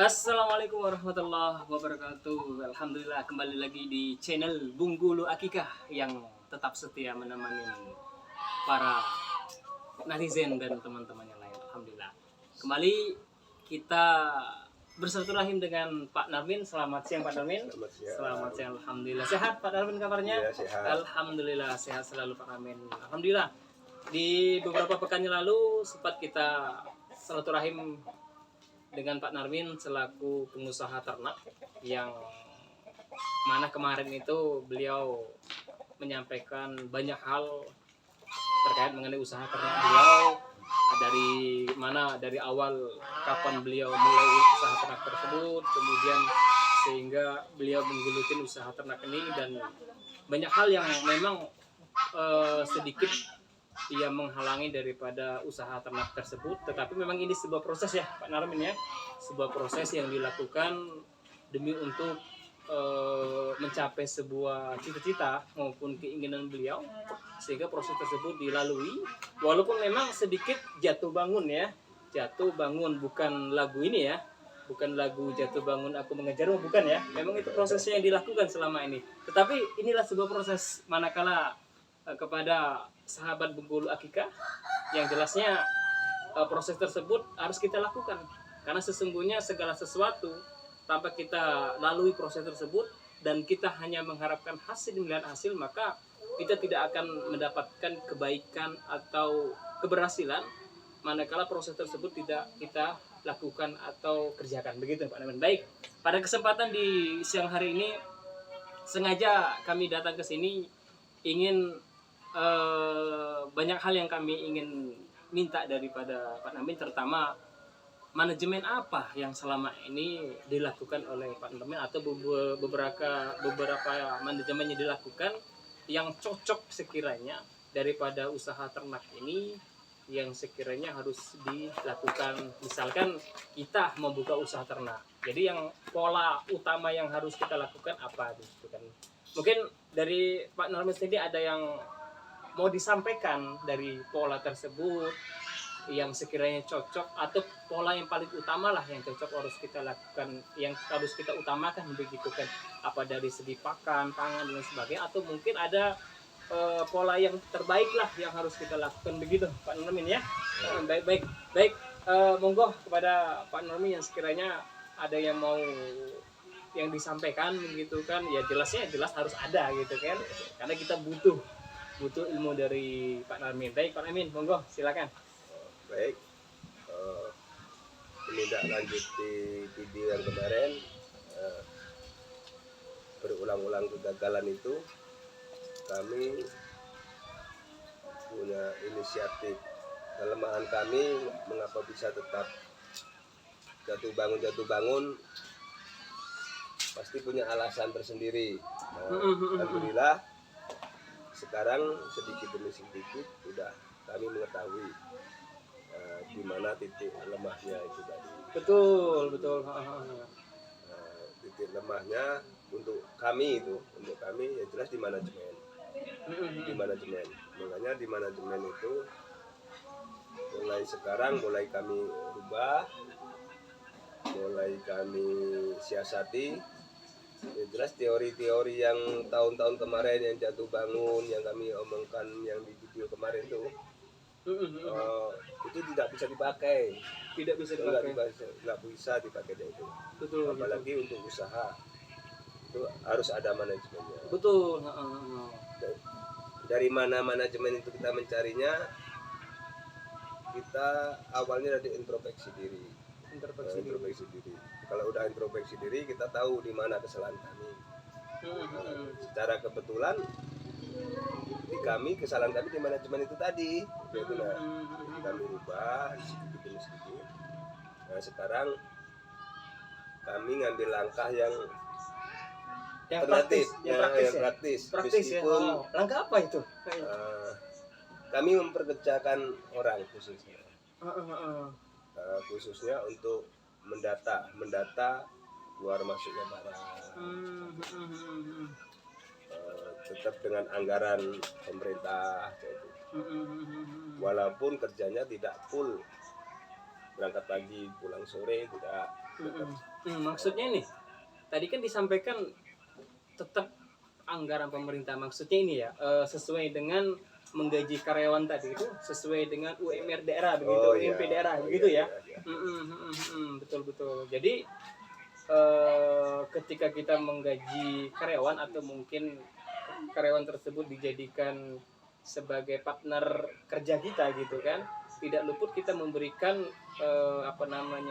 Assalamualaikum warahmatullahi wabarakatuh. Alhamdulillah kembali lagi di channel Bunggulu Akikah yang tetap setia menemani para netizen dan teman-teman yang lain. Alhamdulillah. Kembali kita bersilaturahim dengan Pak Narmin. Selamat siang Pak Narmin. Selamat siang. Alhamdulillah. Sehat Pak Narmin kabarnya? Ya, sehat. Alhamdulillah sehat selalu Pak Narmin. Alhamdulillah. Di beberapa pekan yang lalu sempat kita silaturahim dengan Pak Narmin selaku pengusaha ternak yang mana kemarin itu beliau menyampaikan banyak hal terkait mengenai usaha ternak beliau, dari awal kapan beliau mulai usaha ternak tersebut, kemudian sehingga beliau menggeluti usaha ternak ini, dan banyak hal yang memang sedikit ia menghalangi daripada usaha ternak tersebut. Tetapi memang ini sebuah proses ya Pak Narmin ya, sebuah proses yang dilakukan demi untuk mencapai sebuah cita-cita maupun keinginan beliau, sehingga proses tersebut dilalui walaupun memang sedikit jatuh bangun ya. Jatuh bangun, bukan lagu ini ya, bukan lagu jatuh bangun aku mengejarmu, bukan ya. Memang itu prosesnya yang dilakukan selama ini, tetapi inilah sebuah proses manakala kepada sahabat Bunggulu Akikah yang jelasnya proses tersebut harus kita lakukan, karena sesungguhnya segala sesuatu tanpa kita lalui proses tersebut dan kita hanya mengharapkan hasil melihat hasil, maka kita tidak akan mendapatkan kebaikan atau keberhasilan manakala proses tersebut tidak kita lakukan atau kerjakan. Begitu Pak Naman. Baik, pada kesempatan di siang hari ini sengaja kami datang ke sini ingin banyak hal yang kami ingin minta daripada Pak Namin, terutama manajemen apa yang selama ini dilakukan oleh Pak Namin atau beberapa manajemen yang dilakukan yang cocok sekiranya daripada usaha ternak ini yang sekiranya harus dilakukan. Misalkan kita membuka usaha ternak, jadi yang pola utama yang harus kita lakukan apa gitu kan. Mungkin dari Pak Namin sendiri ada yang mau disampaikan dari pola tersebut yang sekiranya cocok, atau pola yang paling utama lah yang cocok harus kita lakukan, yang harus kita utamakan begitu kan, apa dari segi pakan, pangan dan sebagainya, atau mungkin ada pola yang terbaik lah yang harus kita lakukan begitu Pak Normin ya. Baik, monggo kepada Pak Normin yang sekiranya ada yang mau yang disampaikan begitu kan, ya jelas harus ada gitu kan, karena kita butuh ilmu dari Pak Narmin. Baik Pak Narmin, monggo silakan. Baik, menindaklanjuti video yang kemarin, berulang-ulang kegagalan itu, kami punya inisiatif. Kelemahan kami mengapa bisa tetap jatuh bangun pasti punya alasan tersendiri. Alhamdulillah sekarang sedikit demi sedikit sudah kami mengetahui di mana titik lemahnya itu tadi. Betul. Titik lemahnya untuk kami ya jelas di manajemen. Makanya di manajemen itu mulai sekarang mulai kami rubah, mulai kami siasati. Ya jelas teori-teori yang tahun-tahun kemarin yang jatuh bangun yang kami omongkan yang di video kemarin itu tidak bisa dipakai. Nggak bisa dipakai itu. Betul. Apalagi untuk usaha itu harus ada manajemennya. Betul. Dari mana manajemen itu kita mencarinya? Kita awalnya dari introspeksi diri. Kalau udah introspeksi diri, kita tahu di mana kesalahan kami. Secara kebetulan di kami kesalahan kami di manajemen itu tadi. Kami rubah sedikit demi sedikit. Nah sekarang kami ngambil langkah yang alternatif, yang praktis. Meskipun ya. Langkah apa itu? Kami memperkerjakan orang khususnya. Khususnya untuk mendata keluar masuknya barang, tetap dengan anggaran pemerintah, walaupun kerjanya tidak full berangkat pagi pulang sore, tidak. Maksudnya nih, tadi kan disampaikan tetap anggaran pemerintah, maksudnya ini ya sesuai dengan menggaji karyawan tadi itu sesuai dengan UMR daerah begitu, UMP daerah begitu ya. Betul betul. Jadi ketika kita menggaji karyawan atau mungkin karyawan tersebut dijadikan sebagai partner kerja kita gitu kan, tidak luput kita memberikan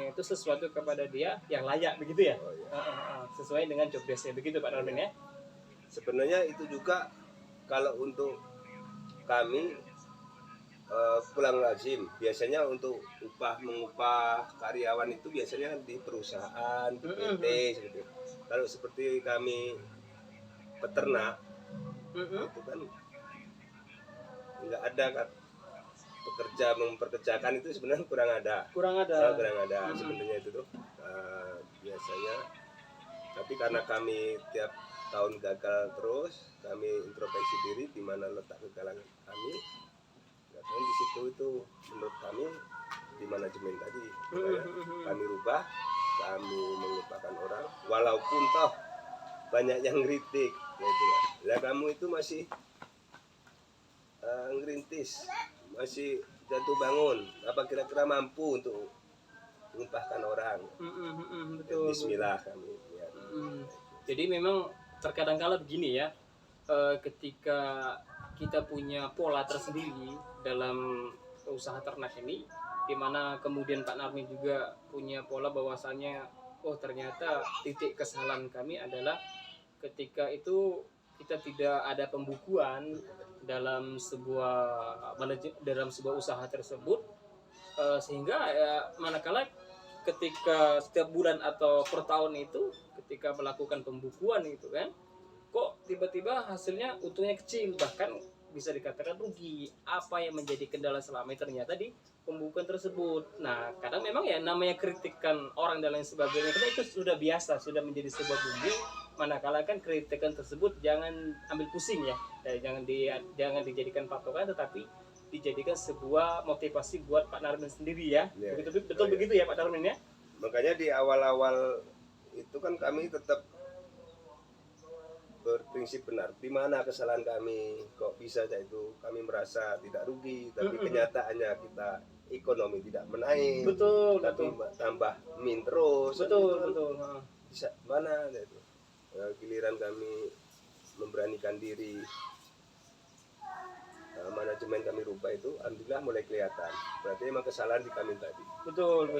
itu sesuatu kepada dia yang layak begitu ya. Sesuai dengan job desk-nya begitu Pak Darmin ya. Sebenarnya itu juga kalau untuk kami pulang lazim biasanya untuk mengupah karyawan itu biasanya di perusahaan, di PT seperti itu. Kalau seperti kami peternak itu kan nggak ada kan, memperkerjakan itu sebenarnya kurang ada sebenarnya itu tuh biasanya. Tapi karena kami tiap tahun gagal terus, kami introspeksi diri di mana letak kegagalan kami. Dan di situ itu menurut kami di manajemen tadi kami rubah, kami mengupahkan orang walaupun toh banyak yang ngeritik gitu lah. Kamu itu masih ngerintis, masih jatuh bangun, apa kira-kira mampu untuk mengupahkan orang? Betul. Bismillah kami ya. Jadi memang terkadang kala begini ya, ketika kita punya pola tersendiri dalam usaha ternak ini, di mana kemudian Pak Narmin juga punya pola bahwasannya ternyata titik kesalahan kami adalah ketika itu kita tidak ada pembukuan dalam sebuah usaha tersebut, sehingga manakala ketika setiap bulan atau per tahun itu ketika melakukan pembukuan itu kan, kok tiba-tiba hasilnya untungnya kecil, bahkan bisa dikatakan rugi. Apa yang menjadi kendala selama ini ternyata di pembukuan tersebut. Nah, kadang memang ya namanya kritikan orang dan lain sebagainya, karena itu sudah biasa, sudah menjadi sebuah bumbu. Manakala kan kritikan tersebut jangan ambil pusing ya, jangan dijadikan patokan, tetapi dijadikan sebuah motivasi buat Pak Narmin sendiri ya. Betul begitu ya Pak Narmin ya. Makanya di awal-awal itu kan kami tetap berprinsip benar. Di mana kesalahan kami? Kok bisa itu? Kami merasa tidak rugi, tapi kenyataannya kita ekonomi tidak menaik. Betul. Tapi tambah min terus. Betul. Bisa mana itu? Giliran kami memberanikan diri, manajemen kami rubah itu, alhamdulillah mulai kelihatan. Berarti emang kesalahan di kami tadi. Betul.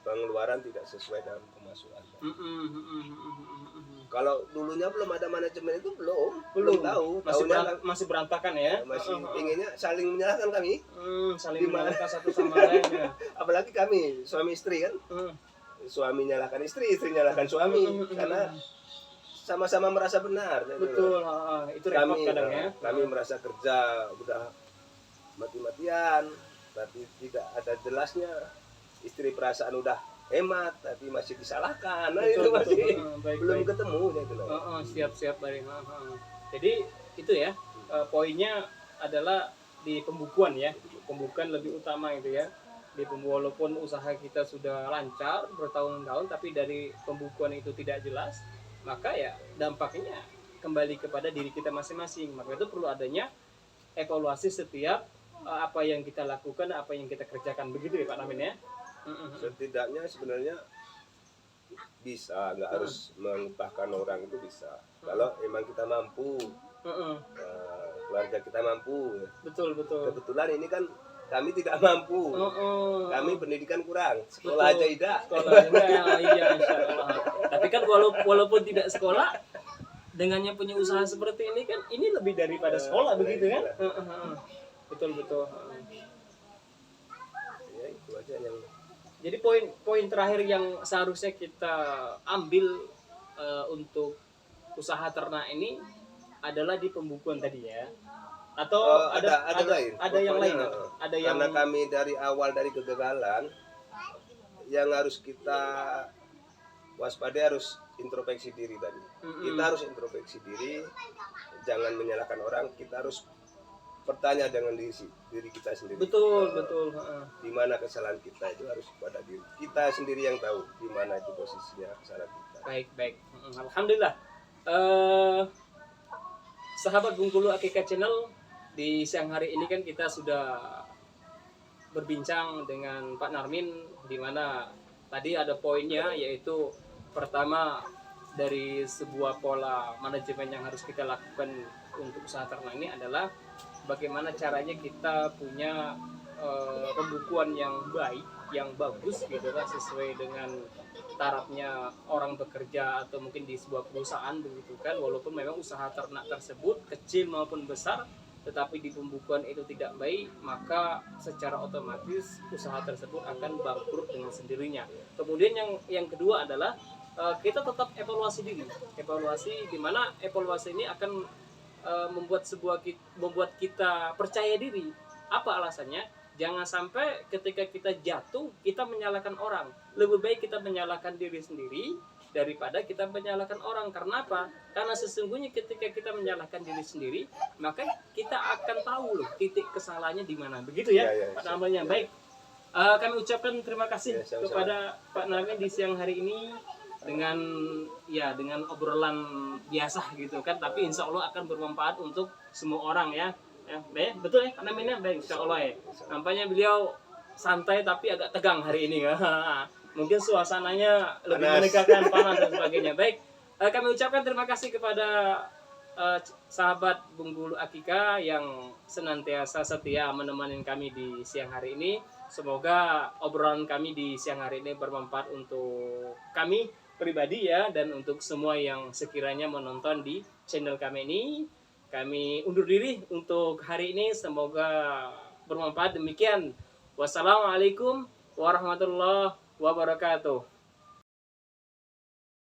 Pengeluaran tidak sesuai dengan pemasukan. Kalau dulunya belum ada manajemen itu belum tahu. Masih berantakan ya. Masih inginnya saling menyalahkan kami. Saling menyalahkan satu sama lain ya. Apalagi kami suami istri kan. Suami nyalahkan istri, istri nyalahkan suami karena sama-sama merasa benar. Betul, itu repot kadang ya. Kami merasa kerja udah mati-matian, tapi tidak ada jelasnya. Istri perasaan udah hemat, tapi masih disalahkan. Nah, itu masih belum ketemu. Siap Bari. Jadi itu ya, poinnya adalah di pembukuan ya. Pembukuan lebih utama itu ya. Walaupun usaha kita sudah lancar bertahun-tahun, tapi dari pembukuan itu tidak jelas, maka ya dampaknya kembali kepada diri kita masing-masing. Maka itu perlu adanya evaluasi setiap apa yang kita lakukan, apa yang kita kerjakan, begitu ya Pak Namin ya. Setidaknya sebenarnya bisa, nggak harus mengupahkan orang itu bisa. Kalau emang kita mampu, keluarga kita mampu. Betul. Kebetulan ini kan kami tidak mampu. Kami pendidikan kurang, sekolah aja tidak. Iya, insyaallah. Tapi kan walaupun tidak sekolah, dengannya punya usaha seperti ini kan, ini lebih daripada sekolah begitu kan? Betul. Ya, itu aja yang. Jadi poin terakhir yang seharusnya kita ambil untuk usaha ternak ini adalah di pembukuan tadi ya. Atau ada lain. Ada yang lain. Karena kami dari awal dari kegagalan, yang harus kita waspada harus introspeksi diri tadi. Kita harus introspeksi diri, jangan menyalahkan orang. Kita harus bertanya dengan diri kita sendiri. Betul, betul. Heeh. Di mana kesalahan kita itu harus pada diri kita sendiri yang tahu di mana itu posisinya kesalahan kita. Baik, baik. Alhamdulillah. Sahabat Bengkulu Akika Channel, di siang hari ini kan kita sudah berbincang dengan Pak Narmin, di mana tadi ada poinnya, yaitu pertama dari sebuah pola manajemen yang harus kita lakukan untuk usaha ternak ini adalah bagaimana caranya kita punya pembukuan yang baik, yang bagus gitu kan, sesuai dengan tarafnya orang bekerja atau mungkin di sebuah perusahaan begitu kan, walaupun memang usaha ternak tersebut kecil maupun besar, tetapi di pembukuan itu tidak baik, maka secara otomatis usaha tersebut akan bangkrut dengan sendirinya. Kemudian yang kedua adalah kita tetap evaluasi diri, evaluasi di mana evaluasi ini akan membuat kita percaya diri. Apa alasannya? Jangan sampai ketika kita jatuh kita menyalahkan orang. Lebih baik kita menyalahkan diri sendiri daripada kita menyalahkan orang. Karena apa? Karena sesungguhnya ketika kita menyalahkan diri sendiri, maka kita akan tahu loh titik kesalahannya di mana. Begitu ya, Pak namanya. Baik. Kami ucapkan terima kasih kepada Pak Narmin di siang hari ini dengan obrolan biasa gitu kan, tapi insya Allah akan bermanfaat untuk semua orang ya. Betul ya, Pak Narmin ya, baik insya Allah ya. Nampaknya beliau santai tapi agak tegang hari ini ya. Mungkin suasananya lebih menegangkan, panas dan sebagainya. Baik, kami ucapkan terima kasih kepada sahabat Bengkulu Akika yang senantiasa setia menemani kami di siang hari ini. Semoga obrolan kami di siang hari ini bermanfaat untuk kami pribadi ya, dan untuk semua yang sekiranya menonton di channel kami ini. Kami undur diri untuk hari ini, semoga bermanfaat. Demikian, wassalamualaikum warahmatullahi wabarakatuh.